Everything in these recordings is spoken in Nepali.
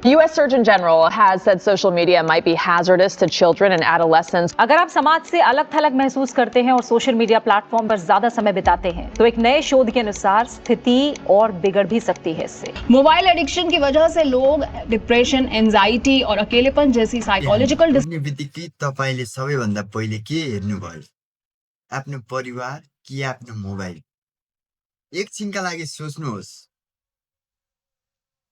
U.S. Surgeon General has said social media might be hazardous to children and adolescents. अगर आप समाज से अलग थलग महसूस करते हैं और सोशल मीडिया प्लेटफॉर्म पर ज्यादा समय बिताते हैं तो एक नए शोध के अनुसार स्थिति और बिगड़ भी सकती है इससे। मोबाइल एडिक्शन की वजह से लोग डिप्रेशन, एंजाइटी और अकेलेपन जैसी साइकोलॉजिकल उड्ने बित्तिकै तपाईले सबैभन्दा पहिले के हेर्नुभयो? आफ्नो परिवार कि आफ्नो मोबाइल? एकछिनका लागि सोच्नुहोस्।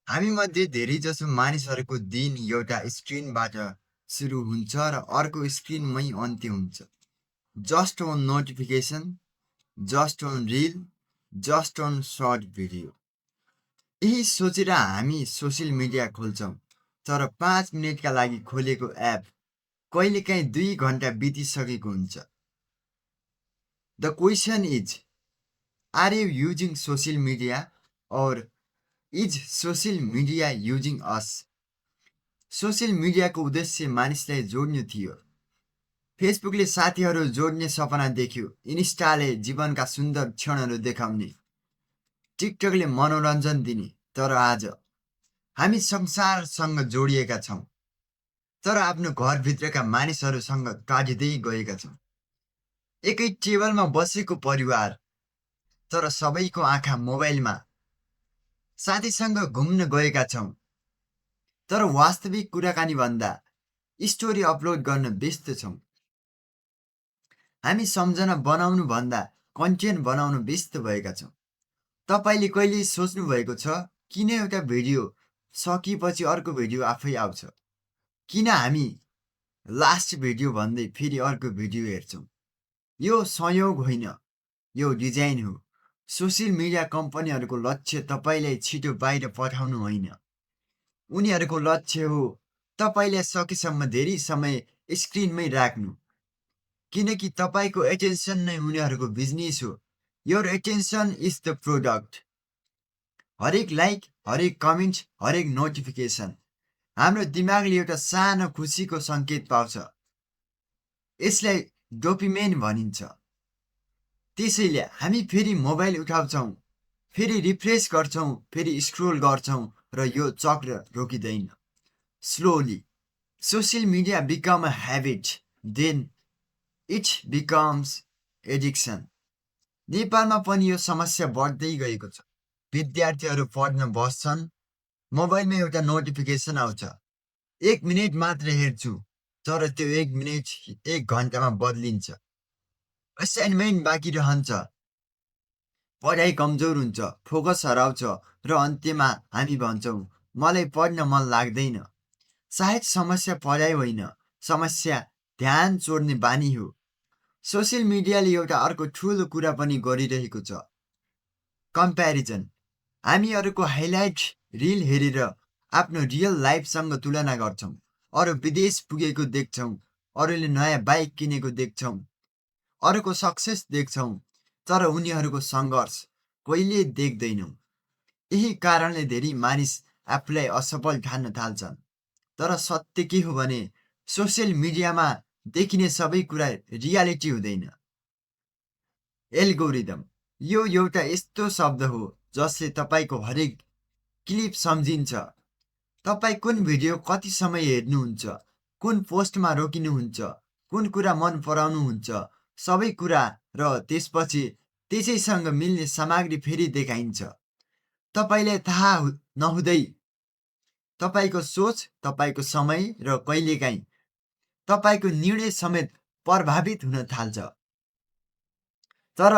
हामी मध्ये धेरैजसो मानिसहरूको दिन एउटा स्क्रिनबाट सुरु हुन्छ र अर्को स्क्रिनमै अन्त्य हुन्छ। Just an notification, just an reel, just an short video. यही सोचेर हामी सोसियल मिडिया खोल्छौँ, तर 5 मिनेटका लागि खोलेको एप कहिलेकाहीँ 2 घण्टा बितिसकेको हुन्छ। The question is, are you using social media or is social media using us? Social मिडियाको उद्देश्य मानिसलाई जोड्नु थियो। फेसबुकले साथीहरू जोड्ने सपना देख्यो, इन्स्टाले जीवनका सुन्दर क्षणहरू देखाउने, टिकटकले मनोरञ्जन दिने। तर आज हामी संसारसँग जोडिएका छौँ, तर आफ्नो घरभित्रका मानिसहरूसँग काटिँदै गएका छौँ। एकै टेबलमा बसेको परिवार, तर सबैको आँखा मोबाइलमा। साथीसँग घुम्न गएका छौँ, तर वास्तविक कुराकानी भन्दा स्टोरी अपलोड गर्न व्यस्त छौँ। हामी सम्झना बनाउनु भन्दा कन्टेन्ट बनाउनु व्यस्त भएका छौँ। तपाईले कहिले सोच्नु भएको छ किन एउटा भिडियो सकिएपछि अर्को भिडियो आफै आउँछ? किन हामी लास्ट भिडियो भन्दै फेरि अर्को भिडियो हेर्छौँ? यो संयोग होइन, यो डिजाइन हो। सोसियल मिडिया कम्पनीहरूको लक्ष्य तपाईलाई छिटो बाहिर पठाउनु होइन। उनीहरूको लक्ष्य हो तपाईलाई सकेसम्म धेरै समय स्क्रिनमै राख्नु, किनकि तपाईको एटेन्सन नै उनीहरूको बिजनेस हो। Your attention is the product. हरेक लाइक, हरेक कमेन्ट, हरेक नोटिफिकेसन हाम्रो दिमागले एउटा सानो खुसीको सङ्केत पाउँछ। यसलाई डोपामिन भनिन्छ। त्यसैले हामी फेरि मोबाइल उठाउँछौँ, फेरि रिफ्रेस गर्छौँ, फेरि स्क्रोल गर्छौँ र यो चक्र रोकिँदैन। Slowly social media become a habit, then it becomes addiction. नेपालमा पनि यो समस्या बढ्दै गएको छ। विद्यार्थीहरू पढ्न बस्छन्, मोबाइलमा एउटा नोटिफिकेसन आउँछ, 1 मिनेट मात्र हेर्छु, तर त्यो 1 मिनेट 1 घन्टामा बदलिन्छ। असाइनमेन्ट बाँकी रहन्छ, पढाइ कमजोर हुन्छ, फोकस हराउँछ र अन्त्यमा हामी भन्छौँ मलाई पढ्न मन लाग्दैन। सायद समस्या पढाइ होइन, समस्या ध्यान चोर्ने बानी हो। सोसियल मिडियाले एउटा अर्को ठुलो कुरा पनि गरिरहेको छ, कम्प्यारिजन। हामी अरूको हाइलाइट रिल हेरेर आफ्नो रियल लाइफसँग तुलना गर्छौँ। अरू विदेश पुगेको देख्छौँ, अरूले नयाँ बाइक किनेको देख्छौँ, अरूको सक्सेस देख्छौँ, तर उनीहरूको सङ्घर्ष कहिले देख्दैनौँ। यही कारणले धेरै मानिस आफूलाई असफल ठान्न थाल्छन्। तर सत्य के हो भने सोसियल मिडियामा देखिने सबै कुरा रियालिटी हुँदैन। एल्गोरिदम यो एउटा यस्तो शब्द हो जसले तपाईको हरेक क्लिप सम्झिन्छ। तपाई कुन भिडियो कति समय हेर्नुहुन्छ, कुन पोस्टमा रोकिनुहुन्छ, कुन कुरा मन पराउनुहुन्छ, सबै कुरा, र त्यसपछि त्यसैसँग मिल्ने सामग्री फेरि देखाइन्छ। तपाईलाई थाहा नहुँदै तपाईको सोच, तपाईको समय र कहिलेकाहीँ तपाईको निर्णय समेत प्रभावित हुन थाल्छ। तर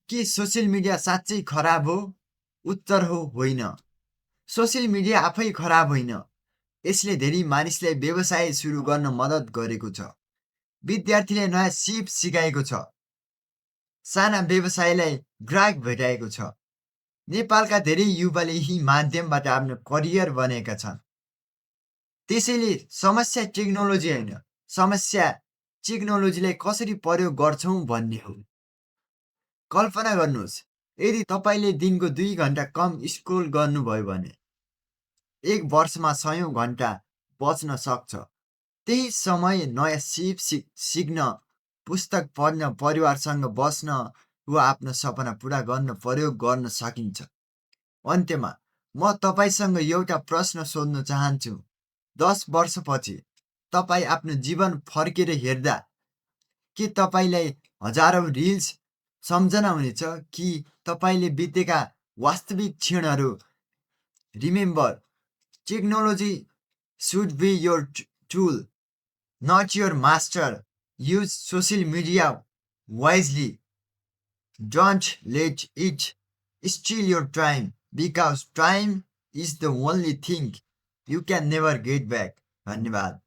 के सोसियल मिडिया साँच्चै खराब हो? उत्तर हो होइन। सोसियल मिडिया आफै खराब होइन, यसले धेरै मानिसलाई व्यवसाय सुरु गर्न मद्दत गरेको छ। विद्यार्थीलाई नयाँ सिप सिकाएको छ, साना व्यवसायलाई ग्राहक भेटाएको छ। नेपालका धेरै युवाले यही माध्यमबाट आफ्नो करियर बनेका छन्। त्यसैले समस्या टेक्नोलोजी होइन, समस्या टेक्नोलोजीलाई कसरी प्रयोग गर्छौं भन्ने हो। कल्पना गर्नुहोस्, यदि तपाईले दिनको 2 घण्टा कम स्क्रोल गर्नुभयो भने 1 वर्षमा 100 घण्टा बच्न सक्छ। त्यही समय नयाँ सिप सिक्न, पुस्तक पढ्न, परिवारसँग बस्न वा आफ्नो सपना पूरा गर्न प्रयोग गर्न सकिन्छ। अन्त्यमा म तपाईसँग एउटा प्रश्न सोध्न चाहन्छु, 10 वर्षपछि तपाईँ आफ्नो जीवन फर्केर हेर्दा के तपाईँलाई हजारौँ रिल्स सम्झना हुनेछ कि तपाईँले बितेका वास्तविक क्षणहरू? Remember, technology should be your tool, not your master. Use social media wisely. Don't let it steal your time, because time is the only thing you can never get back. धन्यवाद।